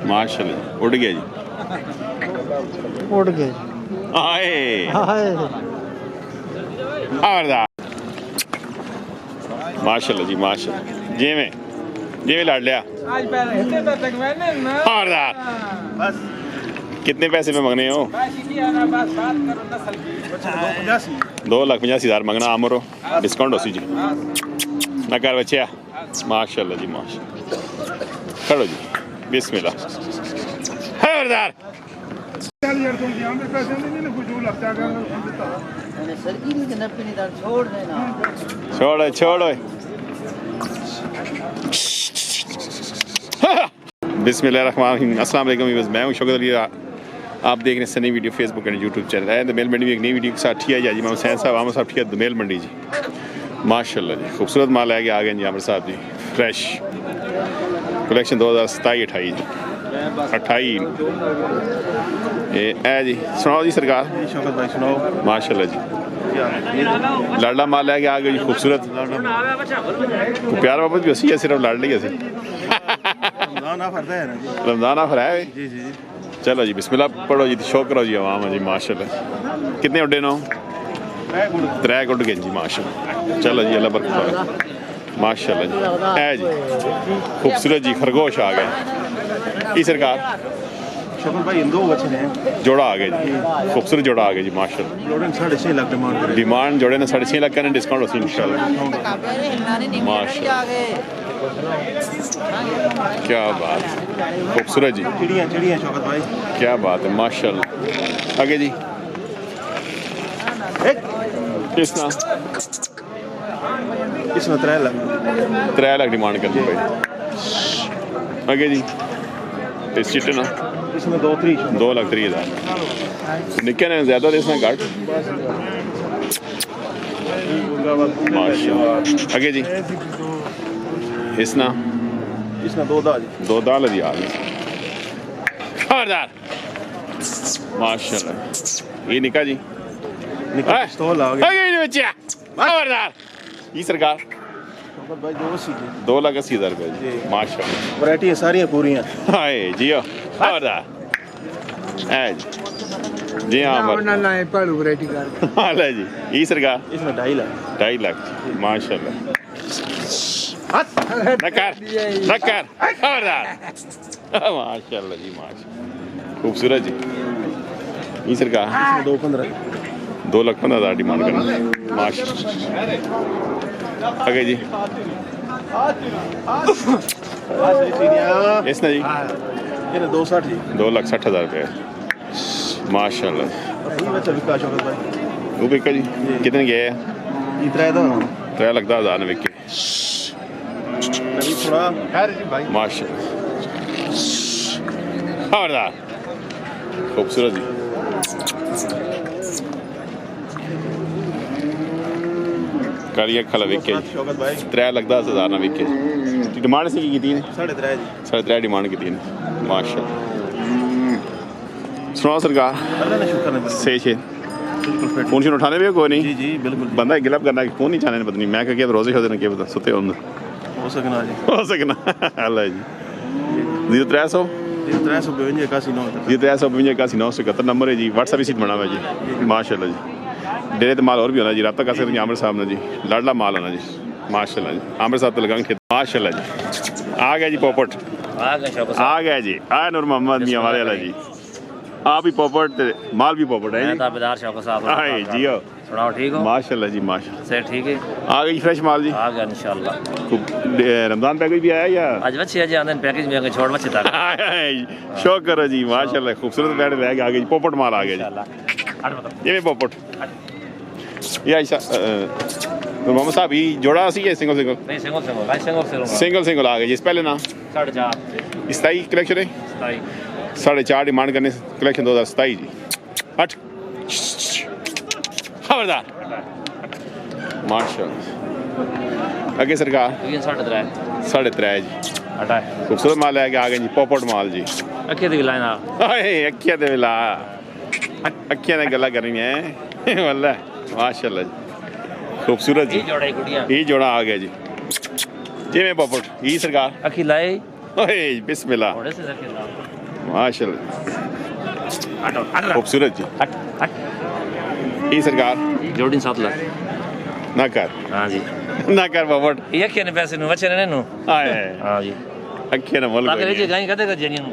माशाल्लाह उड़ गया जी, उड़ गए। आए माशाल्लाह जी माशाल्लाह। जिमें जिमें लाड़ लिया बस। कितने पैसे में मंगने हो? 2,85,000 मंगना आमरो, डिस्काउंट हो सी जी ना कर बच्चे। माशाल्लाह जी माशाल्लाह। खड़ो जी बिस्मिल्लाह। खबरदार छोड़ो छोड़ो। बिस्मिल्लाहिर्रहमानिर्रहीम। अस्सलाम वालेकुम। मैं हूँ शौकत अली। आप देख रहे हैं Sunny video Facebook and YouTube channel है। दमेल मंडी में एक नई वीडियो के साथ ठीक है जी। मैं हुसैन साहब आमर साहब ठीक है दमेल मंडी जी। माशाल्लाह जी खूबसूरत माल आएगा आ गए जी आमर साहब जी। फ्रेश कलेक्शन 2027-28 जी 28 जी। सुनाओ जी सरकार। शौकत भाई सुनाओ। माशाल्लाह जी लाडला माल है आ गया जी खूबसूरत। प्यार मोहब्बत भी उसी है, सिर्फ लाडली है रमजान ऑफर है जी जी। चलो जी बिस्मिल्लाह पढ़ो जी शो करो जी आवाम जी माशाल्लाह। कितने उड्डे नो? 3 उड़ गए जी माशाल्लाह। चलो जी अल्लाह बरकत माशाल्लाह जी। है जी खूबसूरत जी खरगोश आ गए। ई सरकार शौकत भाई इन 2 बच्चे हैं, जोड़ा आ गया जी खूबसूरत जोड़ा आ गया जी माशाल्लाह। 6.5 लाख डिमांड जोड़े ने 6.5 लाख का डिस्काउंट होती इंशाल्लाह। माशाल्लाह क्या बात खूबसूरत जी। चिड़िया चिड़िया शौकत भाई क्या बात है माशाल्लाह। आगे जी किसना इसमें 3 लाख 3 लाख डिमांड करनी भाई। आगे जी चिट्टे ना इसमें 2,30,000 निके ने ज्यादा देना घट माशाल्लाह। आगे जी इसना इसमें 2 दाल 2,10,000 खबरदार माशाल्लाह। ये निका जी पिस्तौल आ गया खबरदार। ये सरकार शौकत भाई 2,80,000 रुपये जी माशाल्लाह। वैरायटी है सारी पूरी हैं। हाय जियो खबरदार है जी जी हाँ हाल है जी। ये सरकार इसमें 2.5 लाख 2.5 लाख माशाल्लाह। नकार नकार खबरदार माशाल्लाह जी माशाल्लाह खूबसूरत जी। ये सरकार 2,15,000 डिमांड करना माशाल्लाह। आगे जी इसने जी 260 जी 2,60,000 रुपये माशाल्लाह। शौकत भाई वो बिका जी कितने गए? 3,10,000 ने बिके थोड़ा माशाल्लाह। खबरदार खूबसूरत जी कालिया खला विके शौकत भाई 3,10,000 ना विके। डिमांड से की थी 3.5 जी 3.5 डिमांड की थी माशाल्लाह। सुनाओ सरकार। सही छे फोन शोन उठाने भी कोई नहीं जी जी बिल्कुल बंदा गिलप करना फोन नहीं चाहने पता नहीं मैं क्या रोजे होते ना क्या पता सुते हो सकना जी हो सकना अल्लाह जी 0300 352 नंबर है जी। व्हाट्सएप इसी बना हुआ जी माशाल्लाह जी। डेरे तो माल और भी होना जी रब्ता कर सकते हैं आमिर साहब ने जी। लाडला माल होना जी माशाल्लाह जी। आमिर साहब तो लगाएंगे माशाल्लाह जी। आ गया जी पोपट आ गया जी। आ नूर मोहम्मद मियां वाले वाला जी। आप ही पोपट माल भी पोपट है जी। जियो सुनाओ ठीक हो माशाल्लाह जी माशाल्लाह से ठीक है। आ गई फ्रेश माल जी आ गया इंशाल्लाह। रमजान पैकेज भी आया या आज बच्चे आज आंदन पैकेज में छोड़ बच्चे तक शो करो जी माशाल्लाह खूबसूरत बैठ बैग आ गई पोपट माल आ गया जी। ये पोपट ये ऐसा मोहम्मद साहब ही जोड़ा सी है सिंगल सिंगल नहीं सिंगल सिंगल आ गया जी। इस पहले ना 4.5 27 कलेक्शन है 4.5 डिमांड करने कलेक्शन 2027 जी। हट खबरदार माशाल्लाह। आगे सरकार 3.5 जी खूबसूरत माल है आ गया जी पोपट माल जी। अखियां दी लाइन आ अखियां दे विला अखियां ने गल्ला करनी है वल्ला माशाल्लाह जी खूबसूरत जी। ये जोड़ा आ गया जी जिमें पोपट जी सरकार अखी लाए ओए बिस्मिल्लाह थोड़े से रखे लाओ माशाल्लाह हटो हट खूबसूरत जी हट हट जी सरकार जोड़ी 7 लाख ना कर हाँ जी पोपट ये क्या ने पैसे नु बचे ने नु आए हाँ जी अखियां ना मुल बाकी कोई रेजे नहीं गाई कदे कर जनी नु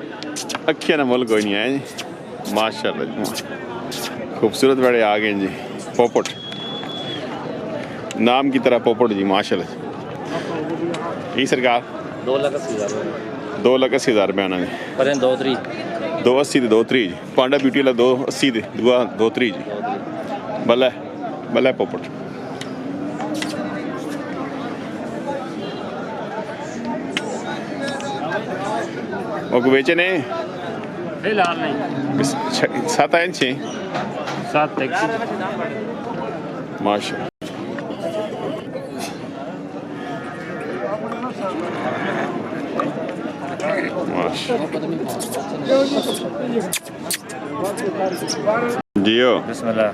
अखियां ना मुल कोई नहीं है जी माशाल्लाह जी खूबसूरत बड़े आ गए जी पोपट नाम की तरह पोपट जी माशाल्लाह जी सरकार 2,80,000 2,80,000 रुपये आना जी पर 2-3 280 ते 230 जी पांडा ब्यूटी वाला 280 ते दुआ 230 जी भला भला पोपट वो को बेचे ने फिलहाल नहीं 7 इंच 7 टैक्सी माशा जियो बिस्मिल्लाह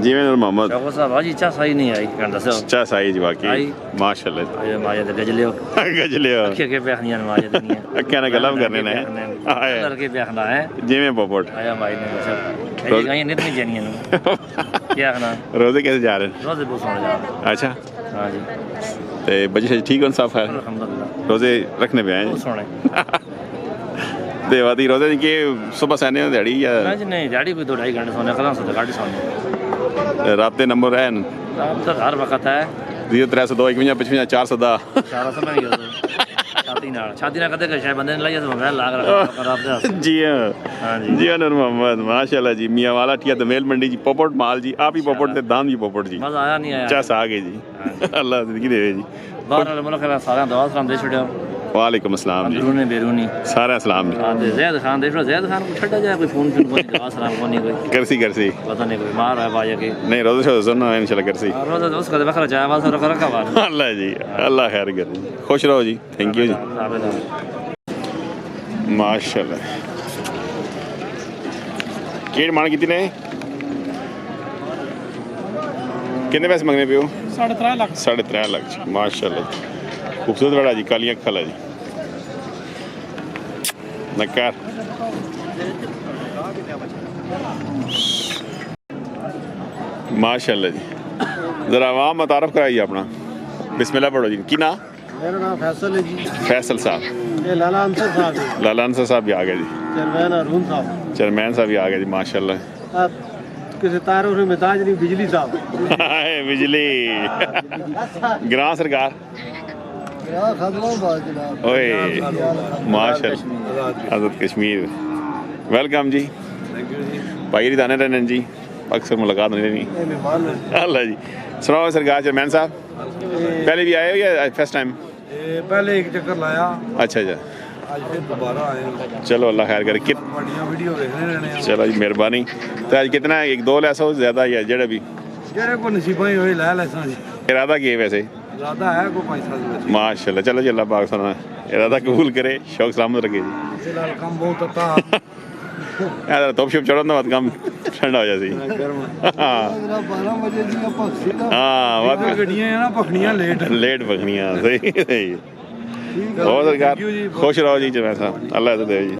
जिवें नूर मोहम्मद शौकत साहब आज इच्छा सही नहीं आई कर दसो चा साई जी बाकी आई। माशाल्लाह आयो माया दे गजलियो गजलियो अखियां के पैखनियां माया दुनिया अक्कियां ने गलम करने ने आए लड़के पैखना है जिवें पोपट आया माई ने सब ये गाय नित नहीं जनियां नु क्या कहना रोजे कैसे जा रहे हैं रोज बहुत सोना जा अच्छा हां जी ते बच्चे ठीक हो साफ है अल्हम्दुलिल्लाह रोजे रखने पे आए बहुत सोने देवादी रोजे की सुबह सहने दिहाड़ी या नहीं नहीं गाड़ी भी 2-2.5 घंटे सोने खला से गाड़ी सोने रात के नंबर है अब तो हर वक्त है 0302 51 55 410 सारा समय ही शादी ना कदे शायद बंदे ने लाया तो मैं लाग रहा रात दे जी हाँ हां जी जी हाँ नूर मोहम्मद माशाल्लाह जी मियाँ वाला ठिया दमेल मंडी जी पोपट माल जी आप ही पोपट ते दाम जी पोपट जी मजा आया नहीं आया चास आ गए जी अल्लाह जिंदगी देवे जी बाहर वाले मुल्क का सारा दवा सलाम दे छोड़ो वालेकुम अस्सलाम जी अंदरूनी बैरूनी सारा सलाम जी हां दे जैद खान दे छोड़ो जैद खान को छड्डा जाए कोई फोन कोई दवा सलाम को नहीं कोई करसी करसी पता नहीं कोई मार है बाजा के नहीं रोज़ शो सुनना इंशाल्लाह करसी रोज उसका दे बखरा जाए वाला रखा रखा बात अल्लाह जी अल्लाह खैर करे खुश रहो जी थैंक यू जी माशाल्लाह केड़ मान कितने कितने पैसे मंगने पे हो 3.5 लाख 3.5 लाख जी माशाल्लाह खूबसूरत बड़ा जी कालियाँ खला जी नकार माशाल्लाह जी ज़रा आवाम मुतारफ कराइए अपना बिस्मिल्लाह पढ़ो जी की ना मेरा नाम फैसल है जी फैसल साहब ये लाला अंसर साहब है लाला अंसर साहब भी आ गए जी चेयरमैन अरुण साहब चेयरमैन साहब भी आ गए जी माशाल्लाह आप किसी तारों से मिजाज नहीं बिजली साहब हाय बिजली ग्रां सरकार ओए माशाल्लाह आज़ाद कश्मीर वेलकम जी भाई रिदाने रहने जी अक्सर मुलाकात नहीं रहनी अल्लाह जी सुनाओ सरकार चेयरमैन साहब पहले भी आए हो या फर्स्ट टाइम पहले एक चक्कर लाया अच्छा अच्छा आज फिर दोबारा आए चलो अल्लाह खैर करे बढ़िया वीडियो देखने रहने चलो जी मेहरबानी तो आज कितना एक दो लैसा हो ज्यादा या जेड़ा भी जेरे को नसीबा ही होई लै लैसा जी इरादा की है वैसे ज्यादा है को पैसा जी माशाल्लाह चलो जी अल्लाह पाक सुना इरादा कबूल करे शौक सलामत रखे जी फिलहाल काम बहुत आता यार टॉप शिप चढ़ो ना बात काम ठंडा हो जाती हाँ 12 बजे दी पक्षी हाँ बात गड्डियां है ना पखड़ियां लेट पकड़ियाँ सही सही बहुत सरकार खुश रहो जी जैसा अल्लाह दे जी